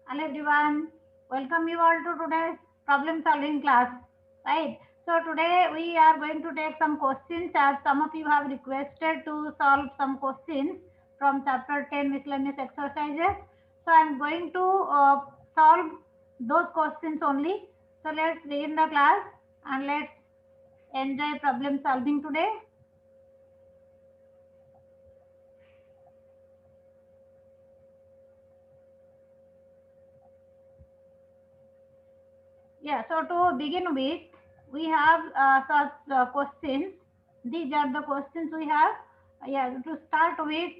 Hello everyone, welcome you all to today's problem solving class. Right. So today we are going to take some questions as some of you have requested to solve some questions from chapter 10 miscellaneous exercises. So I am going to solve those questions only. So let's begin the class and let's enjoy problem solving today. Yeah, so to begin with, we have such questions. These are the questions we have. Yeah, to start with,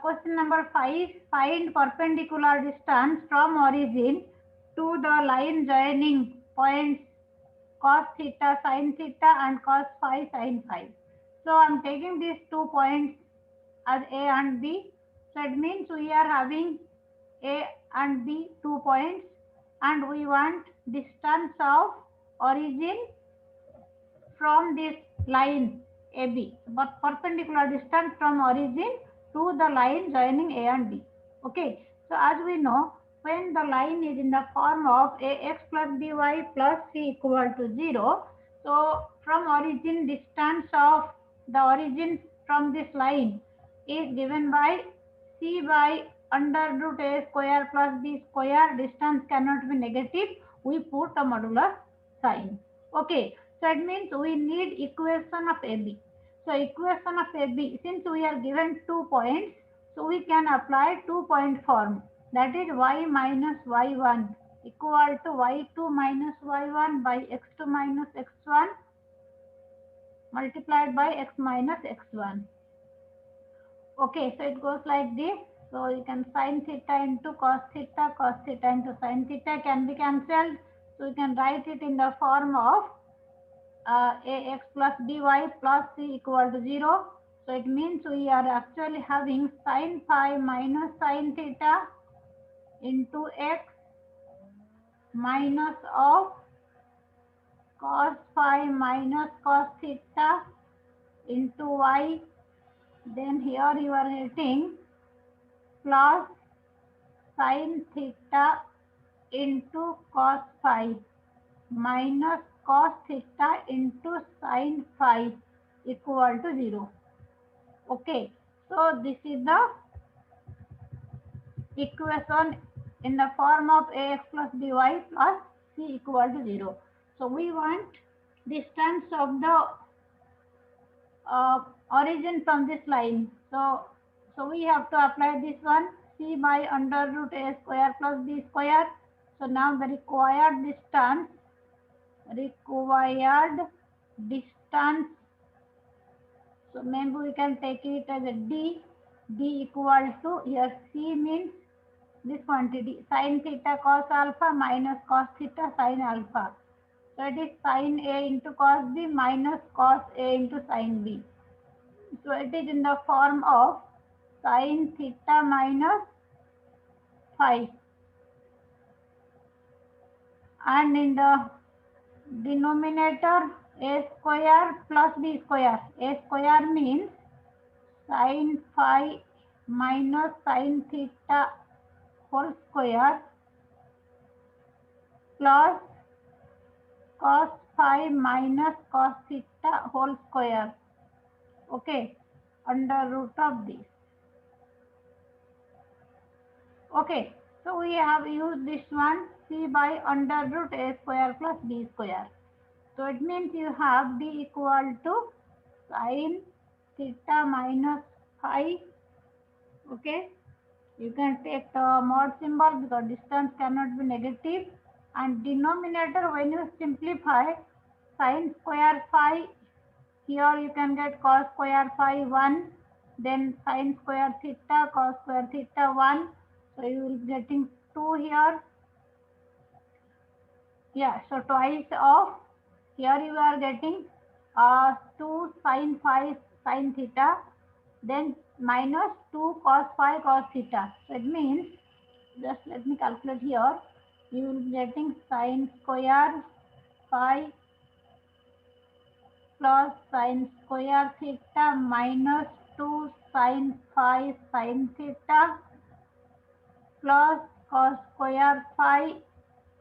question number 5. Find perpendicular distance from origin to the line joining points cos theta sin theta and cos phi sin phi. So I'm taking these 2 points as A and B. So it means we are having A and B 2 points and we want distance of origin from this line AB, but perpendicular distance from origin to the line joining A and B. Okay, so as we know, when the line is in the form of ax plus by plus c equal to 0, so from origin distance of the origin from this line is given by c by under root a square plus b square. Distance cannot be negative. We put a modular sign. Okay, so it means we need equation of AB. So equation of AB, since we are given 2 points, so we can apply 2 point form. That is y minus y1 equal to y2 minus y1 by x2 minus x1 multiplied by x minus x1. Okay, so it goes like this. So you can sin theta into cos theta into sin theta can be cancelled. So you can write it in the form of ax plus by plus c equal to 0. So it means we are actually having sin phi minus sin theta into x minus of cos phi minus cos theta into y. Then here you are getting plus sin theta into cos phi minus cos theta into sin phi equal to 0. Okay, so this is the equation in the form of ax plus by plus c equal to 0. So we want distance of the origin from this line. So we have to apply this one, c by under root a square plus b square. So now the required distance. So maybe we can take it as a d equal to, here c means this quantity, sin theta cos alpha minus cos theta sin alpha. So it is sin A into cos B minus cos A into sin B. So it is in the form of sin theta minus phi, and in the denominator A square plus B square. A square means sin phi minus sin theta whole square plus cos phi minus cos theta whole square. Okay, under root of this. Okay, so we have used this one, c by under root a square plus b square. So it means you have b equal to sin theta minus phi. Okay, you can take the mod symbol because distance cannot be negative, and denominator when you simplify sin square phi, here you can get cos square phi 1, then sin square theta cos square theta 1. So you will be getting 2 here. Yeah, so twice of, here you are getting 2 sin phi sin theta, then minus 2 cos phi cos theta. So it means, just let me calculate here, you will be getting sin square phi plus sin square theta minus 2 sin phi sin theta plus cos square phi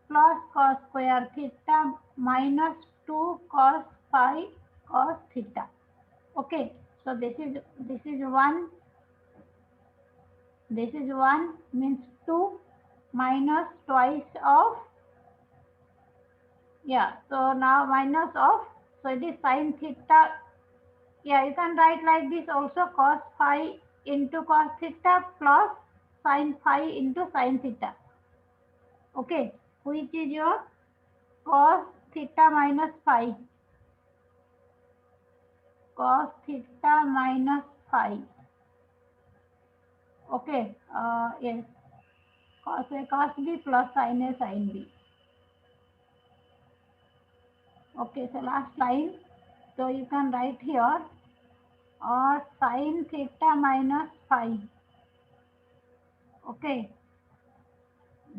plus cos square theta minus 2 cos phi cos theta. Okay, so this is 1, this is 1 means 2 minus twice of, yeah, so now minus of, so it is sin theta. Yeah, you can write like this also, cos phi into cos theta plus sin phi into sin theta. Okay, which is your cos theta minus phi, cos theta minus phi. Okay, yes, cos A cos B plus sin A sin B. Okay, so last line, so you can write here or sin theta minus phi. Okay,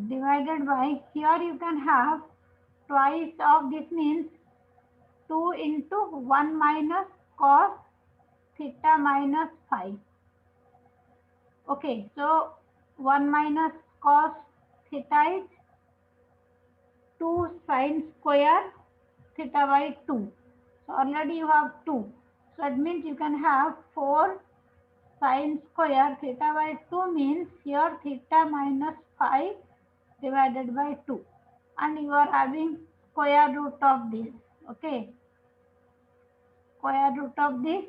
divided by, here you can have twice of, this means 2 into 1 minus cos theta minus phi. Okay, so 1 minus cos theta is 2 sin square theta by 2. So already you have 2. So it means you can have 4 sin square theta by 2 means here theta minus phi divided by 2. And you are having square root of this. Okay, square root of this.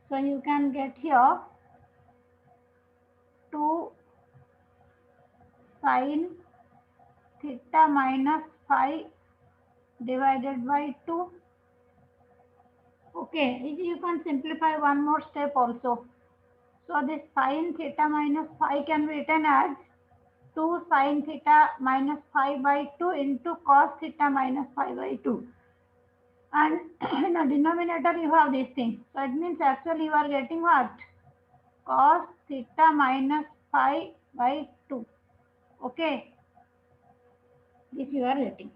So you can get here 2 sin theta minus phi divided by 2. Okay, you can simplify one more step also. So this sin theta minus phi can be written as 2 sin theta minus phi by 2 into cos theta minus phi by 2. And in the denominator you have this thing. So it means actually you are getting what? Cos theta minus phi by 2. Okay, this you are getting.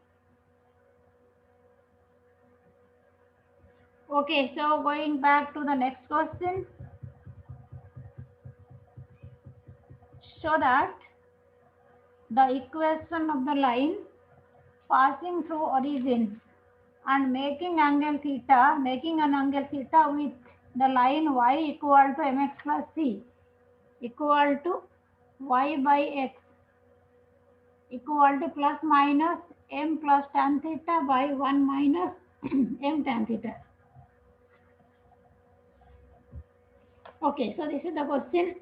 Okay, so going back to the next question. Show that the equation of the line passing through origin and making an angle theta with the line y equal to mx plus c equal to y by x equal to plus minus m plus tan theta by 1 minus m tan theta. Okay, so this is the question.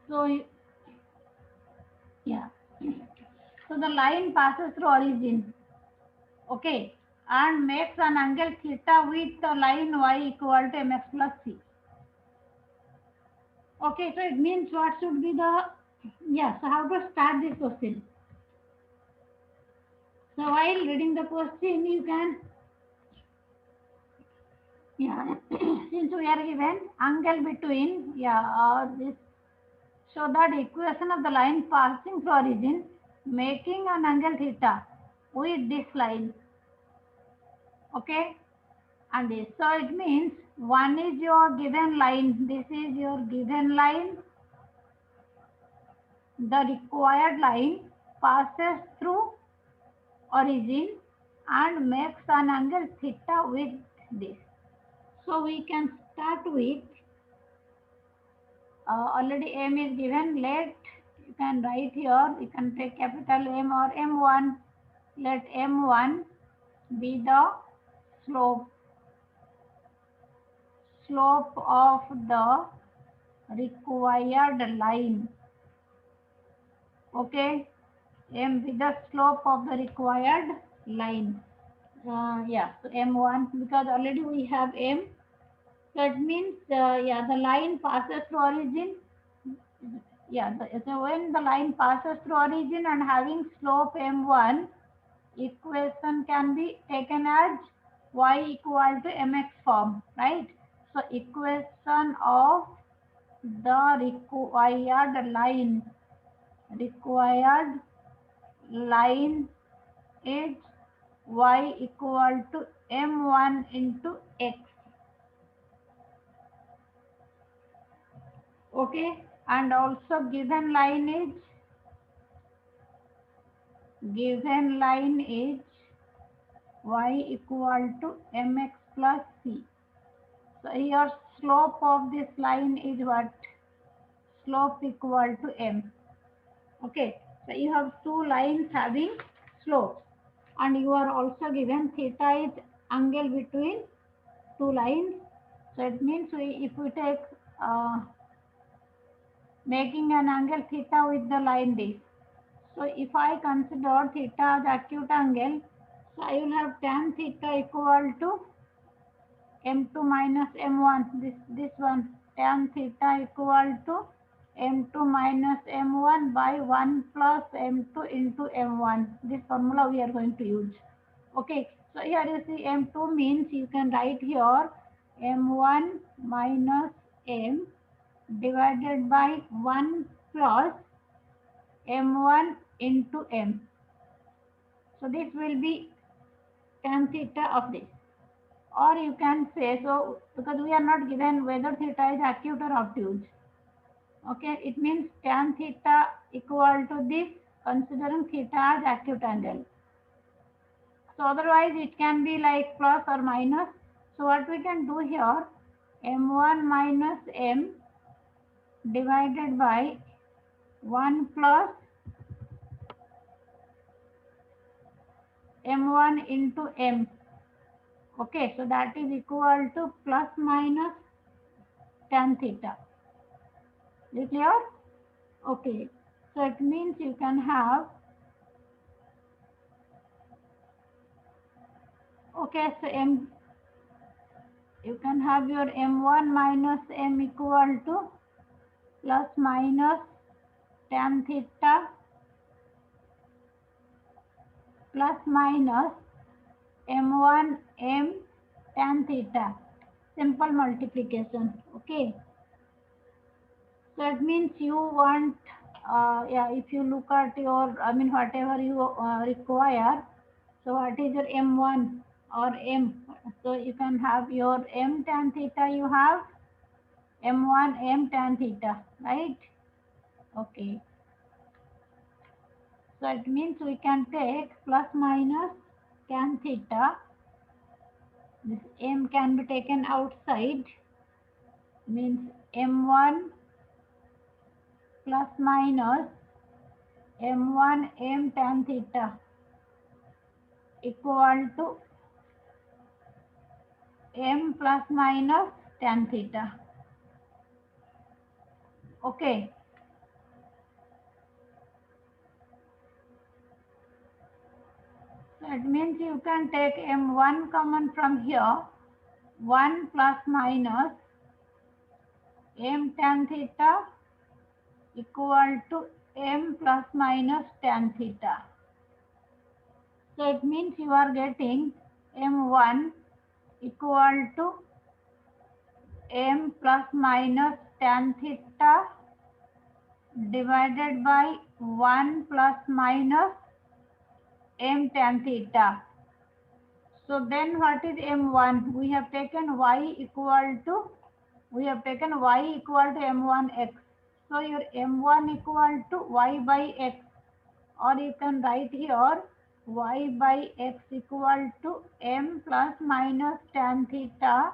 So yeah, so the line passes through origin, okay, and makes an angle theta with the line y equal to mx plus c. Okay, so it means what should be the, yeah, so how to start this question? So while reading the question, you can, yeah, since we are given angle between, yeah, this, so that equation of the line passing through origin making an angle theta with this line. Okay, and this, so it means one is your given line, this is your given line, the required line passes through origin and makes an angle theta with this. So we can start with, already m is given, let, you can write here, you can take capital M or M1, let M1 be the slope of the required line. Okay, M be the slope of the required line. Yeah, so M1, because already we have M. So it means, yeah, the line passes through origin. Yeah, so when the line passes through origin and having slope M1, equation can be taken as y equal to mx form, right? So equation of the required line is y equal to m1 into x. Okay, and also given line is y equal to mx plus c. So here slope of this line is what? Slope equal to m. Okay, so you have two lines having slopes, and you are also given theta is angle between two lines. So it means if we take making an angle theta with the line D. So if I consider theta as acute angle, so I will have tan theta equal to m2 minus m1. This one, tan theta equal to m2 minus m1 by 1 plus m2 into m1. This formula we are going to use. Okay, so here you see m2 means you can write here m1 minus m divided by 1 plus m1 into m. So this will be tan theta of this. Or you can say, so because we are not given whether theta is acute or obtuse. Okay, it means tan theta equal to this, considering theta as acute angle. So otherwise it can be like plus or minus. So what we can do here, m1 minus m divided by 1 plus m1 into m. Okay, so that is equal to plus minus tan theta. Is it clear? Okay, so it means you can have, okay, so you can have your m1 minus m equal to plus minus tan theta plus minus m1 m tan theta, simple multiplication. Okay, so it means you want yeah, if you look at your, I mean whatever you require, so what is your m1 or m, so you can have your m tan theta, you have m1 m tan theta, right? Okay, so it means we can take plus minus tan theta, this m can be taken outside, means m1 plus minus m1 m tan theta equal to m plus minus tan theta. Okay, so it means you can take m1 common from here, 1 plus minus m tan theta equal to m plus minus tan theta. So it means you are getting m1 equal to m plus minus tan theta divided by 1 plus minus m tan theta. So then what is m1? We have taken y equal to m1x. So your m1 equal to y by x, or you can write here y by x equal to m plus minus tan theta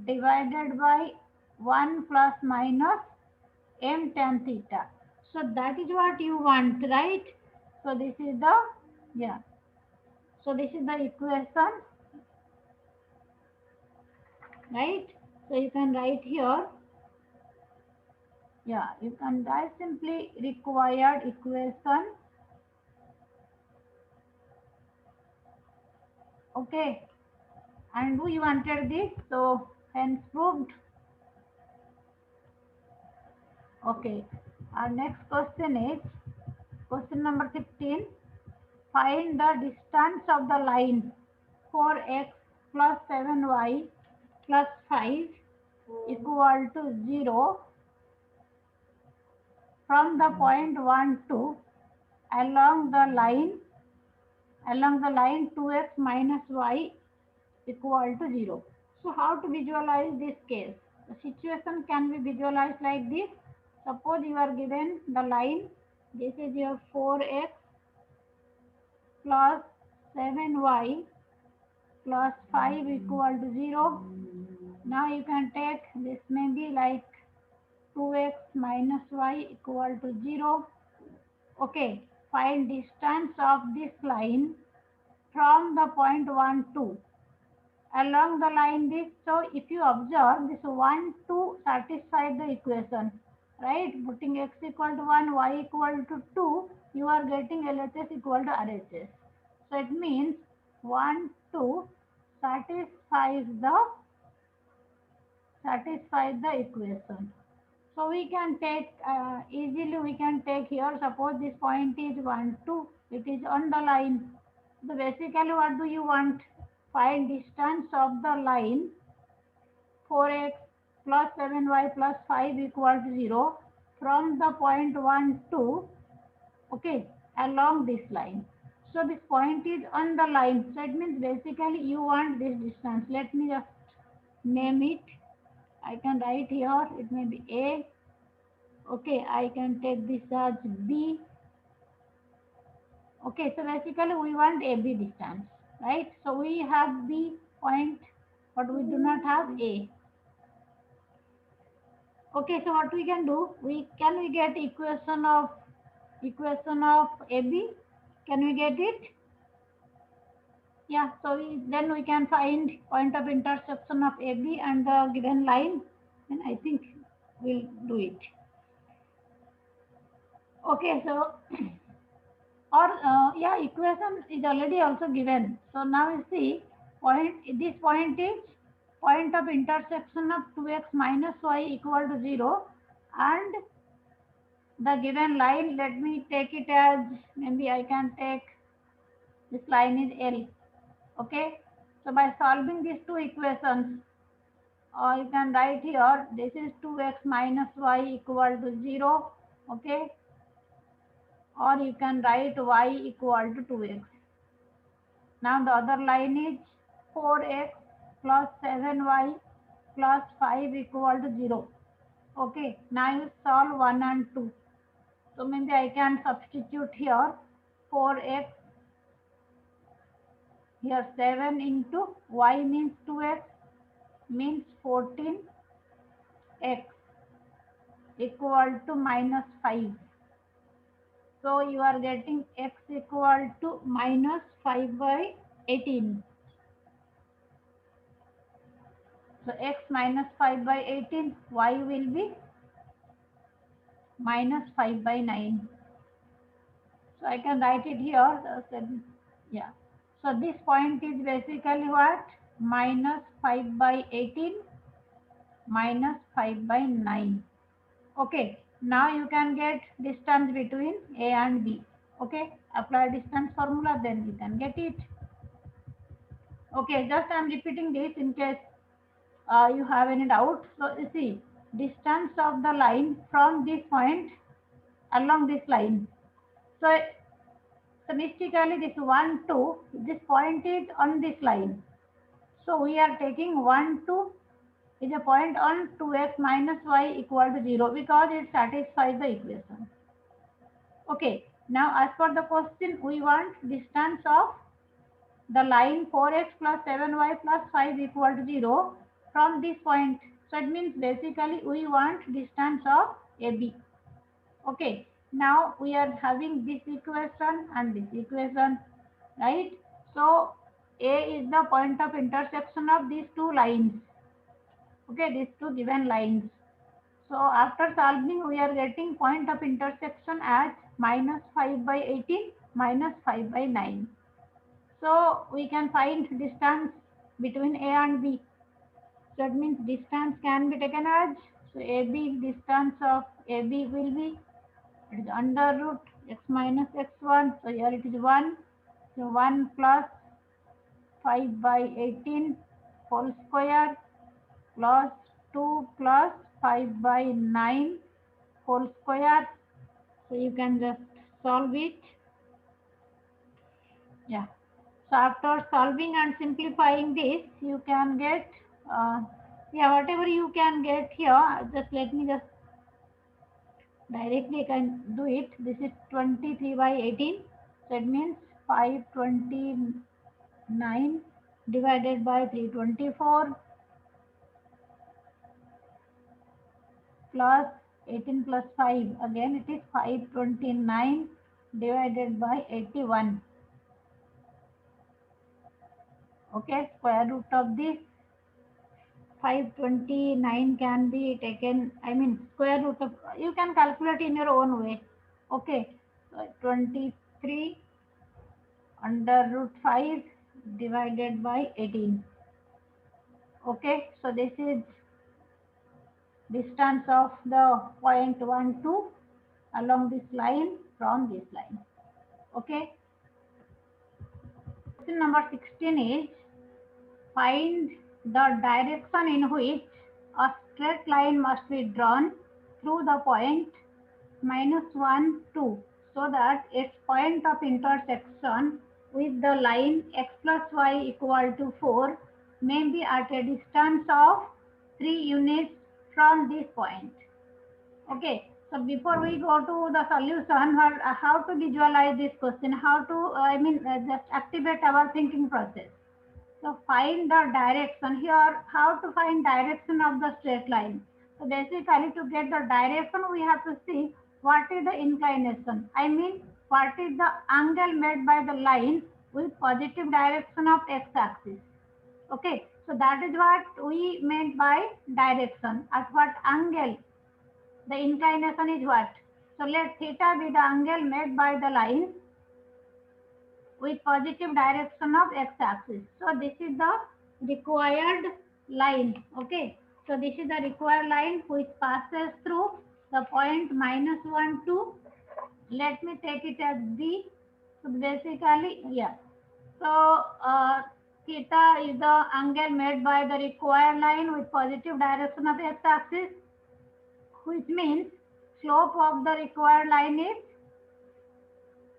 divided by 1 plus minus m tan theta. So that is what you want, right? So this is the, yeah, so this is the equation, right? So you can write here, yeah, you can write simply required equation. Okay, and we wanted this, so hence proved. Okay, our next question is question number 15. Find the distance of the line 4x plus 7y plus 5 equal to 0 from the point 1 to along the line 2x minus y equal to 0. So how to visualize this case? The situation can be visualized like this. Suppose you are given the line, this is your 4x plus 7y plus 5 equal to 0. Now you can take this, may be like 2x minus y equal to 0. Okay, find distance of this line from the point 1, 2. Along the line this, so if you observe this 1, 2 satisfy the equation, right? Putting x equal to 1, y equal to 2, you are getting LHS equal to RHS. So it means 1, 2 satisfies the equation. So we can take easily, we can take here, suppose this point is 1, 2, it is on the line. So basically what do you want? Find distance of the line 4x plus 7y plus 5 equal to 0 from the point 1, 2, okay, along this line. So this point is on the line. So it means basically you want this distance. Let me just name it. I can write here, it may be A. Okay, I can take this as B. Okay, so basically we want AB distance, right? So we have B point, but we do not have A. Okay, so what we can do? We get equation of AB? Can we get it? Yeah, so then we can find point of intersection of AB and the given line, and I think we'll do it. Okay, so or yeah, equation is already also given. So now you see this point is point of intersection of 2x minus y equal to 0, and the given line, let me take it as, maybe I can take this line is L. Okay, so by solving these two equations, or you can write here, this is 2x minus y equal to 0. Okay, or you can write y equal to 2x. Now the other line is 4x plus 7y plus 5 equal to 0. Okay, now you solve 1 and 2. So maybe I can substitute here 4x, here 7 into y means 2x means 14x equal to minus 5. So you are getting x equal to minus 5 by 18. So x minus 5 by 18, y will be minus 5 by 9. So I can write it here. Yeah. So this point is basically what? Minus 5 by 18 minus 5 by 9. Okay. Now you can get distance between A and B. Okay. Apply distance formula, then you can get it. Okay. Just I am repeating this in case you have any doubt. So you see, distance of the line from this point along this line. So mystically this 1, 2, this point is on this line. So we are taking 1, 2 is a point on 2x minus y equal to 0 because it satisfies the equation. Okay, now as per the question, we want distance of the line 4x plus 7y plus 5 equal to 0 from this point. So it means basically we want distance of AB. Okay, now we are having this equation and this equation, right? So A is the point of intersection of these two lines. Okay, these two given lines. So after solving, we are getting point of intersection as minus 5 by 18 minus 5 by 9. So we can find distance between A and B. So that means distance can be taken as, so AB, distance of AB will be, it is under root x minus x1. So here it is 1. So 1 plus 5 by 18 whole square plus 2 plus 5 by 9 whole square. So you can just solve it. Yeah. So after solving and simplifying this, you can get, yeah, whatever you can get here, just let me just Directly I can do it. This is 23 by 18. So it means 529 divided by 324 plus 18 plus 5. Again it is 529 divided by 81. Okay, square root of this 529 can be taken, I mean square root of, you can calculate in your own way. Okay, so 23 under root 5 divided by 18. Okay, so this is distance of the point 1 2 along this line from this line. Okay, question number 16 is find the direction in which a straight line must be drawn through the point -1 2 so that its point of intersection with the line x plus y equal to 4 may be at a distance of 3 units from this point. Okay, so before we go to the solution, how to visualize this question, how to, just activate our thinking process. So find the direction here, how to find direction of the straight line. So basically to get the direction, we have to see what is the inclination. I mean, what is the angle made by the line with positive direction of x-axis. Okay, so that is what we meant by direction. At what angle the inclination is what? So let theta be the angle made by the line with positive direction of x-axis. So this is the required line. Okay. So this is the required line which passes through the point -1 2. Let me take it as B. So basically, yeah. So theta is the angle made by the required line with positive direction of x-axis, which means slope of the required line is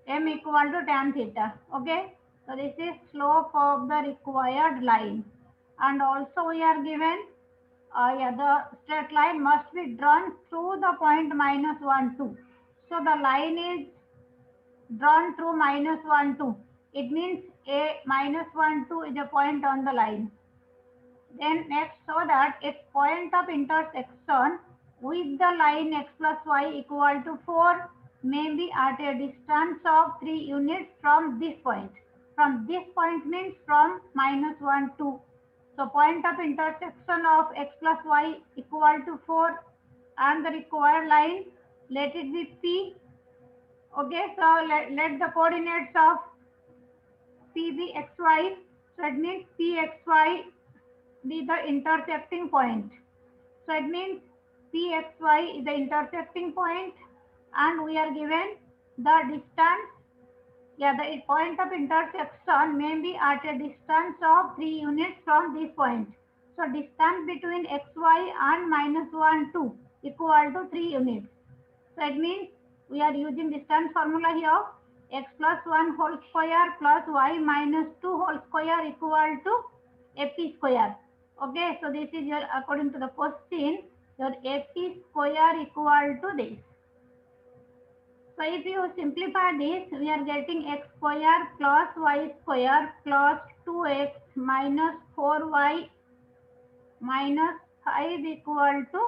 m equal to tan theta. Okay, so this is slope of the required line, and also we are given the straight line must be drawn through the point -1 2. So the line is drawn through -1 2. It means a -1 2 is a point on the line. Then next, so that its point of intersection with the line x plus y equal to 4 may be at a distance of 3 units from this point. From this point means from -1 2. So point of intersection of x plus y equal to 4 and the required line, let it be P. Okay, so let the coordinates of P be xy. So it means PXY be the intersecting point. So it means PXY is the intersecting point, and we are given the distance. Yeah, the point of intersection may be at a distance of 3 units from this point. So distance between xy and -1 2 equal to 3 units. So it means we are using distance formula here. X plus 1 whole square plus y minus 2 whole square equal to AP square. Okay, so this is your, according to the question, your AP square equal to this. So if you simplify this, we are getting x square plus y square plus 2x minus 4y minus 5 equal to,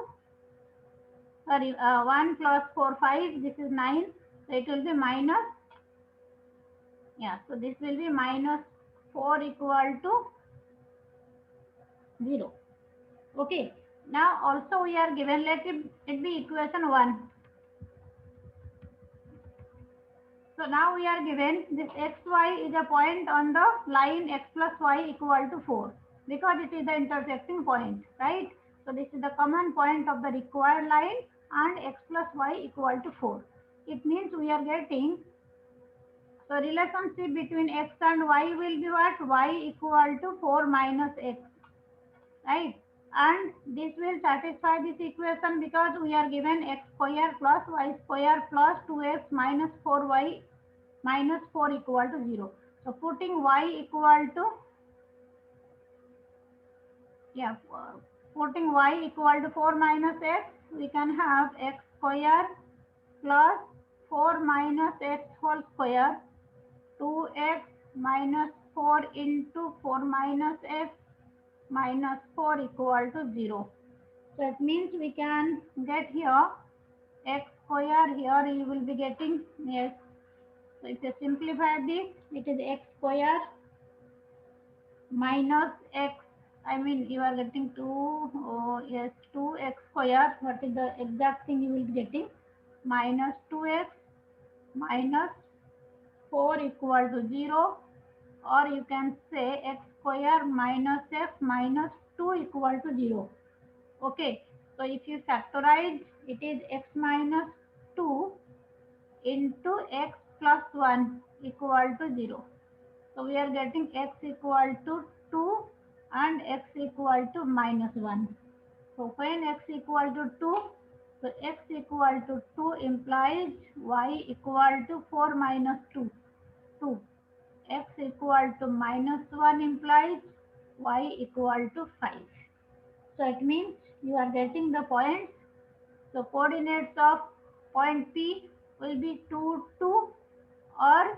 sorry, 1 plus 4, 5, this is 9. So it will be minus, yeah, so this will be minus 4 equal to 0. Okay, now also we are given, let it be equation 1. So now we are given this xy is a point on the line x plus y equal to 4 because it is the intersecting point, right? So this is the common point of the required line and x plus y equal to 4. It means we are getting, so relationship between x and y will be what? Y equal to 4 minus x, right? And this will satisfy this equation because we are given x square plus y square plus 2x minus 4y minus 4 equal to 0. So putting y equal to, yeah, putting y equal to 4 minus x, we can have x square plus 4 minus x whole square, 2x minus 4 into 4 minus x minus 4 equal to 0. So it means we can get here x square, here you will be getting, yes. So if you simplify this, it is x square minus x, I mean you are getting 2, oh yes, 2x square, what is the exact thing you will be getting, minus 2x minus 4 equal to 0, or you can say x square minus x minus 2 equal to 0. Okay, so if you factorize, it is x minus 2 into x plus 1 equal to 0. So we are getting x equal to 2 and x equal to minus 1. So when x equal to 2, so x equal to 2 implies y equal to 4 minus 2, 2. X equal to minus 1 implies y equal to 5. So it means you are getting the points. So coordinates of point P will be 2, 2, or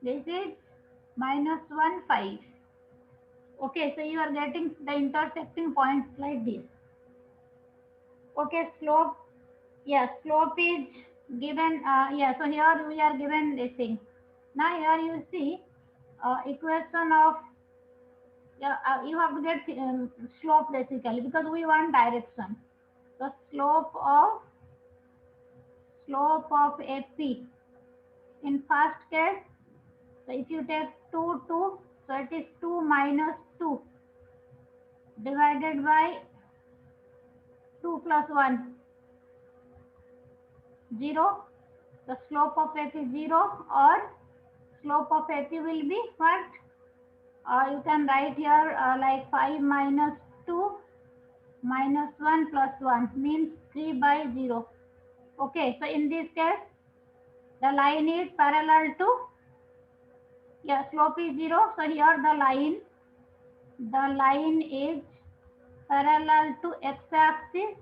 this is minus 1, 5. Okay, so you are getting the intersecting points like this. Okay, slope, yes, slope is given, yeah, so here we are given this thing. Now here you see equation of, yeah, you have to get slope basically because we want direction. So slope of AP in first case, so if you take 2, 2, so it is 2 minus 2 divided by 2 plus 1, 0. The slope of AP is 0, or slope of AP will be what? You can write here like 5 minus 2 minus 1 plus 1 means 3 by 0. Okay, so in this case, the line is parallel to, yeah, slope is 0. So here the line is parallel to x-axis,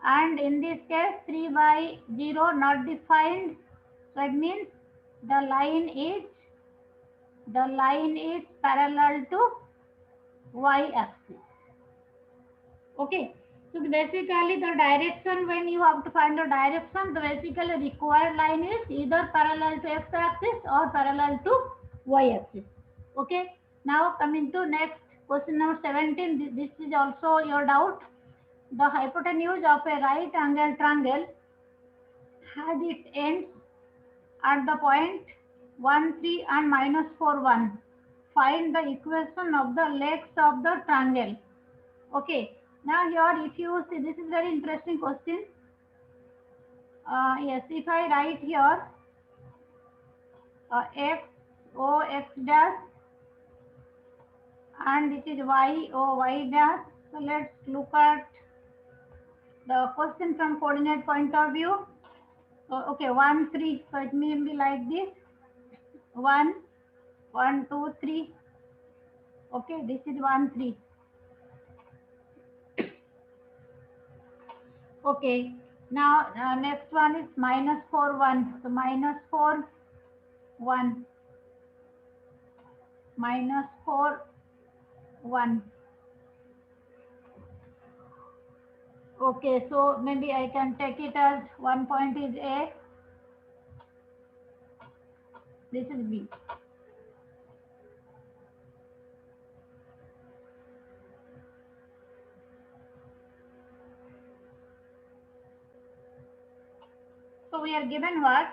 and in this case 3 by 0 not defined. So it means the line is parallel to y-axis. Okay, so basically the direction, when you have to find the direction, the basically required line is either parallel to x-axis or parallel to y-axis. Okay, now coming to next question number 17. This is also your doubt. The hypotenuse of a right angle triangle has its ends at the point 1, 3 and minus 4, 1. Find the equation of the legs of the triangle. Okay, now here if you see, this is very interesting question. Yes, if I write here x o x dash and it is y o y dash. So let's look at the question from coordinate point of view. So okay, 1, 3. So it may be like this. 1, 1, 2, 3. Okay, this is 1, 3. Okay, now next one is minus 4, 1. So minus 4, 1. Minus 4, 1. Okay, so maybe I can take it as one point is A, this is B. So we are given what?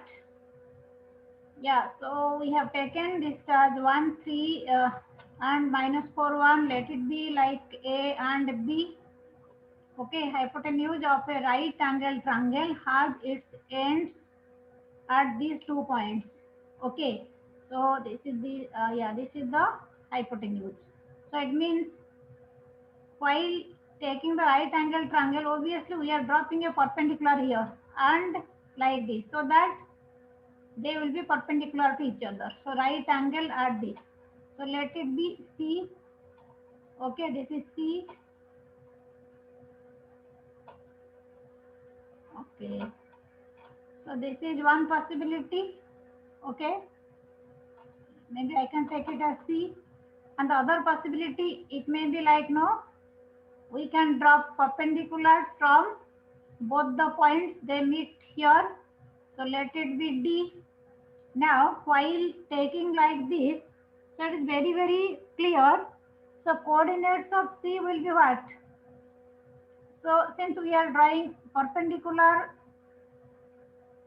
Yeah, so we have taken this as 1, 3 and minus 4, 1. Let it be like A and B. Okay, hypotenuse of a right angle triangle has its ends at these 2 points. Okay, so this is the this is the hypotenuse. So it means while taking the right angle triangle, obviously we are dropping a perpendicular here and like this, so that they will be perpendicular to each other. So right angle at this. So let it be C. Okay, this is C. Okay, so this is one possibility. Okay, maybe I can take it as C. And the other possibility, it may be like, no, we can drop perpendicular from both the points, they meet here. So let it be D. Now, while taking like this, that is very, very clear. So coordinates of C will be what? So since we are drawing perpendicular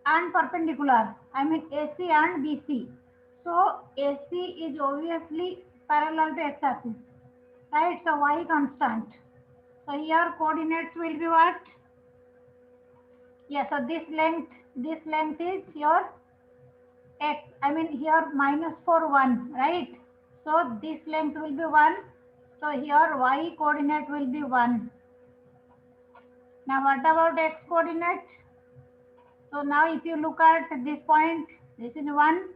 and perpendicular, I mean AC and BC. So AC is obviously parallel to x-axis, right? So y constant. So here coordinates will be what? Yeah, so this length is your x. I mean here minus 4, 1, right? So this length will be 1. So here y coordinate will be 1. Now what about x coordinate? So now if you look at this point, this is 1.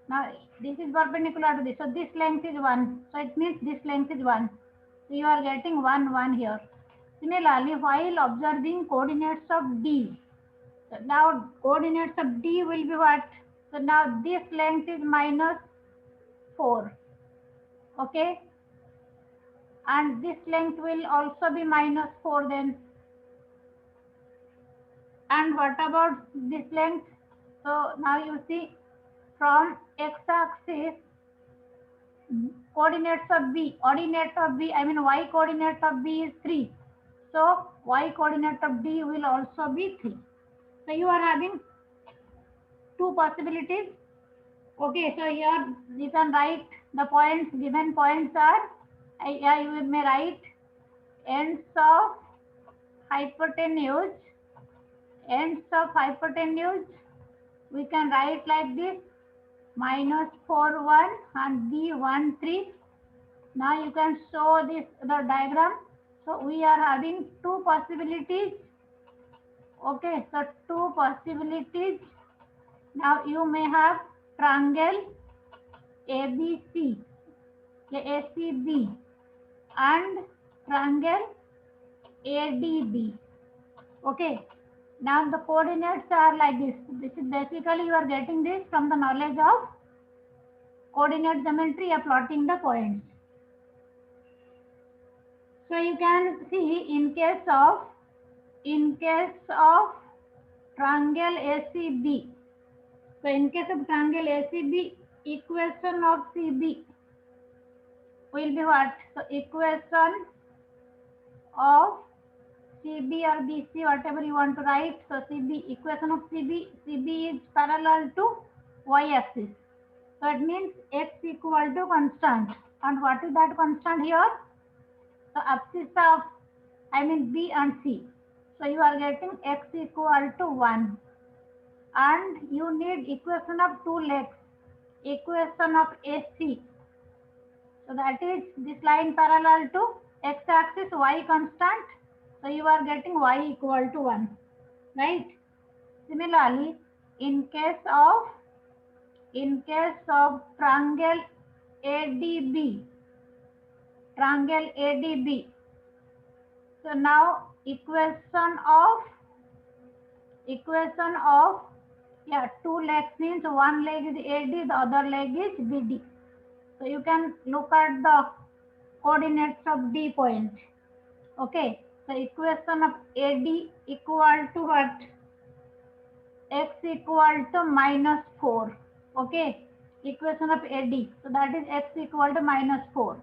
Now this is perpendicular to this. So this length is 1. So it means this length is 1. So you are getting 1, 1 here. Similarly, while observing coordinates of D, so now coordinates of D will be what? So now this length is minus 4. Okay. And this length will also be minus 4 then. And what about this length? So now you see from x-axis coordinates of B, I mean y coordinate of B is 3. So y coordinate of D will also be 3. So you are having two possibilities. Okay, so here you can write the points, given points are, you may write ends of hypotenuse, we can write like this, minus 4, 1 and B 1, 3. Now you can show this, the diagram. So we are having two possibilities. Okay, so two possibilities. Now you may have triangle ABC, ACB and triangle ADB. Okay, now the coordinates are like this. This is basically you are getting this from the knowledge of coordinate geometry, you are plotting the points. So you can see in case of triangle ACB. So in case of triangle ACB, equation of CB will be what? So equation of CB or BC, whatever you want to write. So CB, equation of CB is parallel to y-axis. So it means x equal to constant. And what is that constant here? So abscissa of, I mean B and C. So you are getting x equal to 1. And you need equation of two legs. Equation of AC. So that is this line parallel to x-axis, y constant. So you are getting y equal to 1, right? Similarly, in case of triangle ADB, so now equation of yeah, two legs means one leg is AD, the other leg is BD. So you can look at the coordinates of D point. Okay, so equation of AD equal to what? X equal to minus 4. Okay, equation of AD. So that is x equal to minus 4,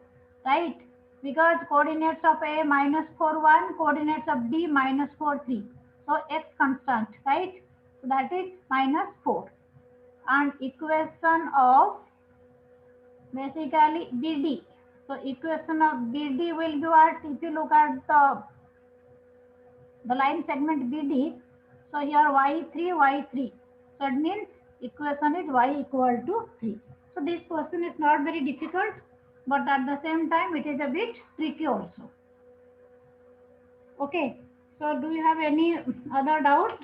right? Because coordinates of A minus 4, 1, coordinates of D minus 4, 3. So x constant, right? So that is minus 4. And equation of basically BD. So equation of BD will be what? If you look at the line segment BD, so here y3, y3. So it means equation is y equal to 3. So this question is not very difficult, but at the same time it is a bit tricky also. Okay, so do you have any other doubt?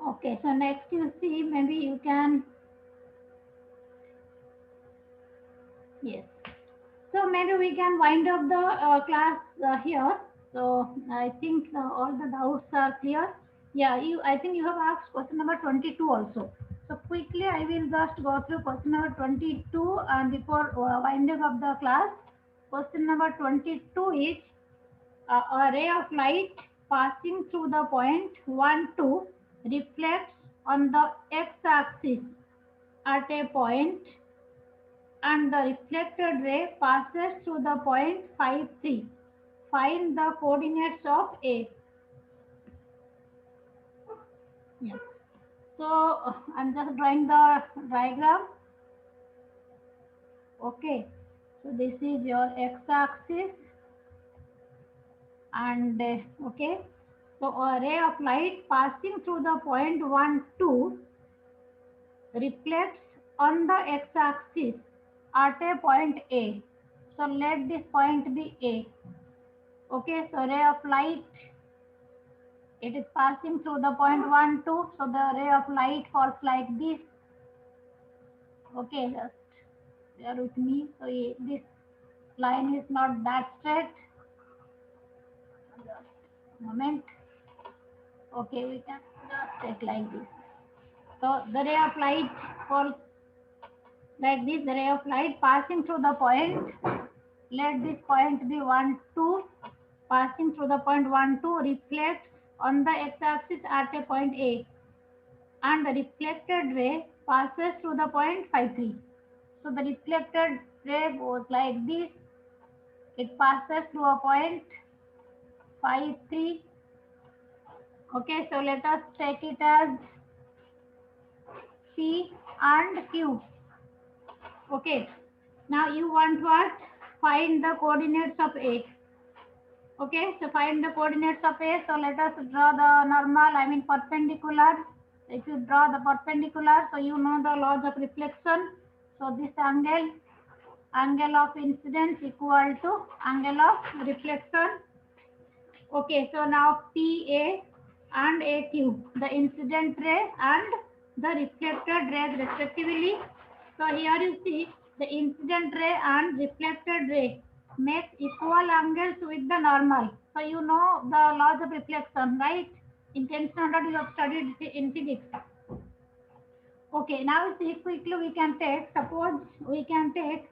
Okay, so next you see, maybe you can, yes. So maybe we can wind up the class here. So I think all the doubts are clear. Yeah, I think you have asked question number 22 also. So quickly I will just go through question number 22 and before winding up the class. Question number 22 is a ray of light passing through the point 1, 2 reflects on the x-axis at a point and the reflected ray passes through the point 5, 3. Find the coordinates of A. Yeah. So I'm just drawing the diagram. Okay. So this is your x-axis and okay. So a ray of light passing through the point 1, 2 reflects on the x-axis at a point A. So let this point be A. Okay. So ray of light, it is passing through the point 1, 2. So the ray of light falls like this. Okay, just bear with me. So this line is not that straight. Just a moment. Okay, we can just take like this. So the ray of light falls like this. The ray of light passing through the point. Let this point be 1, 2. Passing through the point 1, 2 reflects on the x-axis at a point A. And the reflected ray passes through the point 5, 3. So the reflected ray goes like this. It passes through a point 5, 3. Okay, so let us take it as P and Q. Okay, now you want what? Find the coordinates of A. Okay, so find the coordinates of A. So let us draw the normal, I mean perpendicular. If you draw the perpendicular, so you know the laws of reflection. So this angle of incidence equal to angle of reflection. Okay, so now PA and AQ, the incident ray and the reflected rays respectively. So here you see the incident ray and reflected ray make equal angles with the normal. So you know the laws of reflection, right? In 10th standard you have studied in physics. Okay, now see quickly we can take, suppose we can take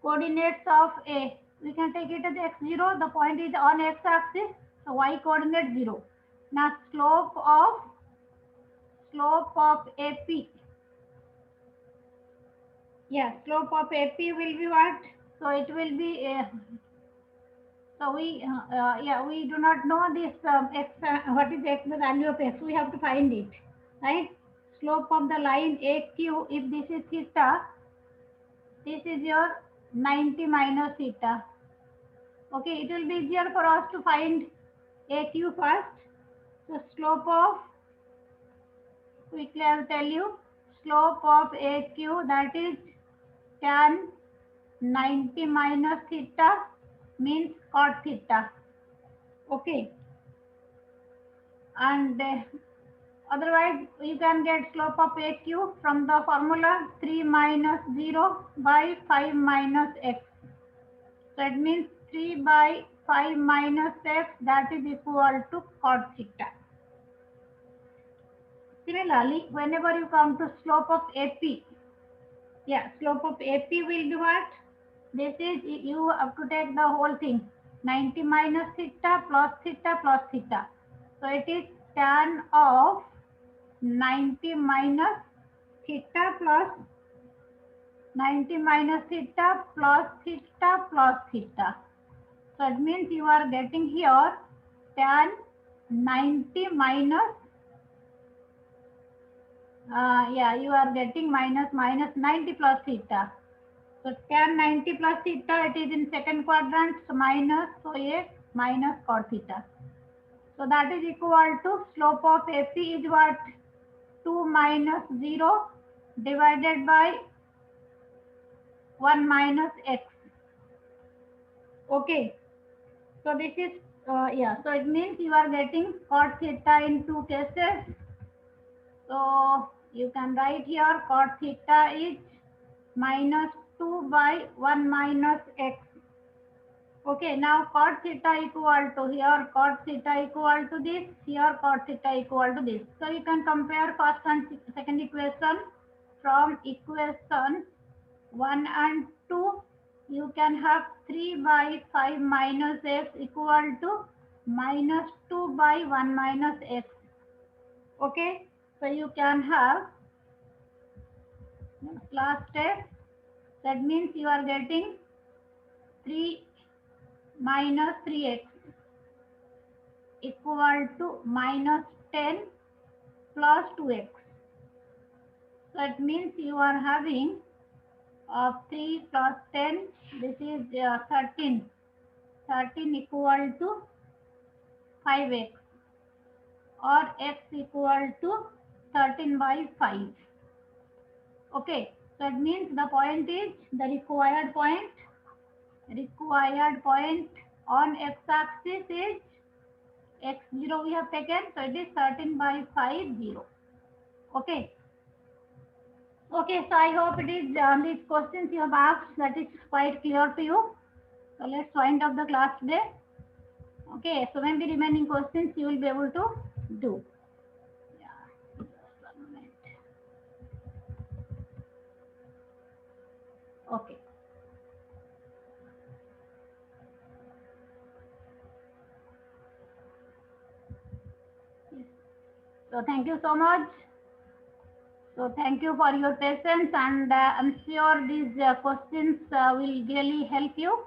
coordinates of A. We can take it as x0, the point is on x-axis, so y coordinate 0. Now slope of AP. Yeah, slope of AP will be what? So it will be so we do not know this x what is x, the value of x, we have to find it, right? Slope of the line AQ, if this is theta, this is your 90 minus theta. Okay, it will be easier for us to find AQ first. So slope of, quickly I will tell you, slope of AQ, that is tan 90 minus theta means cot theta. Okay, and otherwise you can get slope of AQ from the formula 3 minus 0 by 5 minus x. So it means 3 by 5 minus x, that is equal to cot theta. Similarly, whenever you come to slope of AP, yeah, slope of AP will be what? This is, you have to take the whole thing, 90 minus theta plus theta plus theta. So it is tan of 90 minus theta plus 90 minus theta plus theta plus theta. So it means you are getting here tan 90 minus yeah, you are getting minus 90 plus theta. So tan 90 plus theta, it is in second quadrant, so minus, so a minus cot theta. So that is equal to slope of AP is what? 2 minus 0 divided by 1 minus x. Okay. So this is, yeah, so it means you are getting cot theta in two cases. So you can write here cot theta is minus 2 by 1 minus x. Okay, now cot theta equal to here, cot theta equal to this, here cot theta equal to this. So you can compare first and second equation. From equation 1 and 2, you can have 3 by 5 minus x equal to minus 2 by 1 minus x. Okay, so you can have last step. That means you are getting 3 minus 3x equal to minus 10 plus 2x. That means you are having 3 plus 10, this is 13. 13 equal to 5x or x equal to 13 by 5. Okay, that means the point is the required point on x-axis is x0 we have taken, so it is 13 by 5, 0. Okay. Okay, so I hope it is these questions you have asked, that is quite clear to you. So let's wind up the class today. Okay, so maybe remaining questions you will be able to do. Yeah, just 1 minute. Okay. So thank you so much. So thank you for your patience, and I'm sure these questions will really help you.